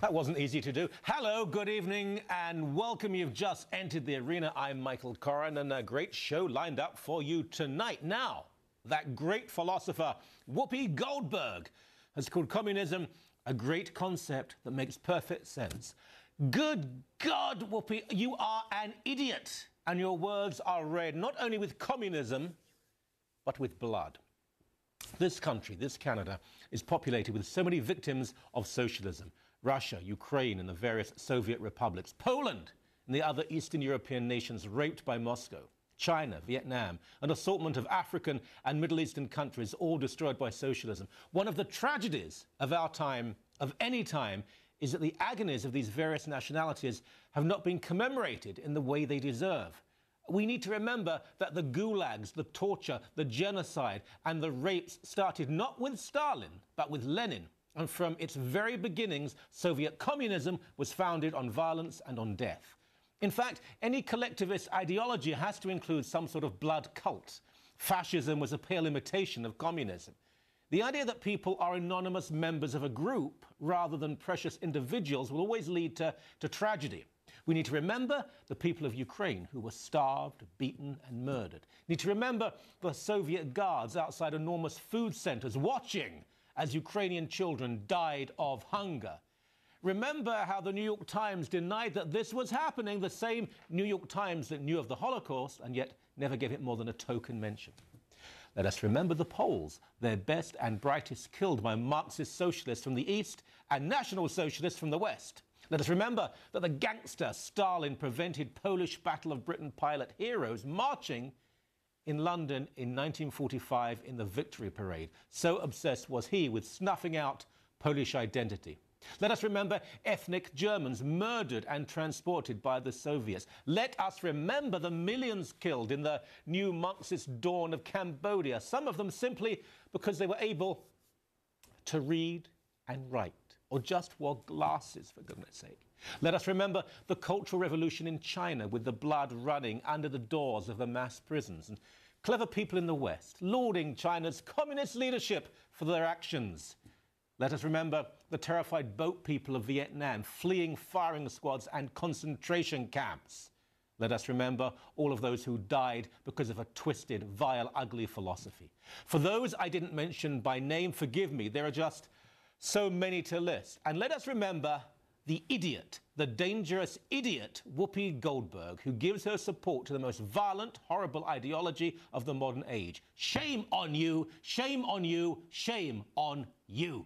That wasn't easy to do. Hello, good evening, and welcome. You've just entered the arena. I'm Michael Coren, and a great show lined up for you tonight. Now, that great philosopher, Whoopi Goldberg, has called communism a great concept that makes perfect sense. Good God, Whoopi, you are an idiot, and your words are read not only with communism, but with blood. This country, this Canada, is populated with so many victims of socialism. Russia, Ukraine, and the various Soviet republics. Poland and the other Eastern European nations raped by Moscow. China, Vietnam, an assortment of African and Middle Eastern countries all destroyed by socialism. One of the tragedies of our time, of any time, is that the agonies of these various nationalities have not been commemorated in the way they deserve. We need to remember that the gulags, the torture, the genocide, and the rapes started not with Stalin, but with Lenin. And from its very beginnings, Soviet communism was founded on violence and on death. In fact, any collectivist ideology has to include some sort of blood cult. Fascism was a pale imitation of communism. The idea that people are anonymous members of a group rather than precious individuals will always lead to tragedy. We need to remember the people of Ukraine who were starved, beaten, and murdered. We need to remember the Soviet guards outside enormous food centers watching as Ukrainian children died of hunger. Remember how the New York Times denied that this was happening, the same New York Times that knew of the Holocaust and yet never gave it more than a token mention. Let us remember the Poles, their best and brightest killed by Marxist socialists from the East and National Socialists from the West. Let us remember that the gangster Stalin prevented Polish Battle of Britain pilot heroes marching in London in 1945 in the Victory Parade. So obsessed was he with snuffing out Polish identity. Let us remember ethnic Germans murdered and transported by the Soviets. Let us remember the millions killed in the new Marxist dawn of Cambodia, some of them simply because they were able to read and write, or just wore glasses, for goodness sake. Let us remember the Cultural Revolution in China with the blood running under the doors of the mass prisons, and clever people in the West lauding China's communist leadership for their actions. Let us remember the terrified boat people of Vietnam fleeing firing squads and concentration camps. Let us remember all of those who died because of a twisted, vile, ugly philosophy. For those I didn't mention by name, forgive me, there are just so many to list. And let us remember the idiot, the dangerous idiot, Whoopi Goldberg, who gives her support to the most violent, horrible ideology of the modern age. Shame on you, shame on you, shame on you.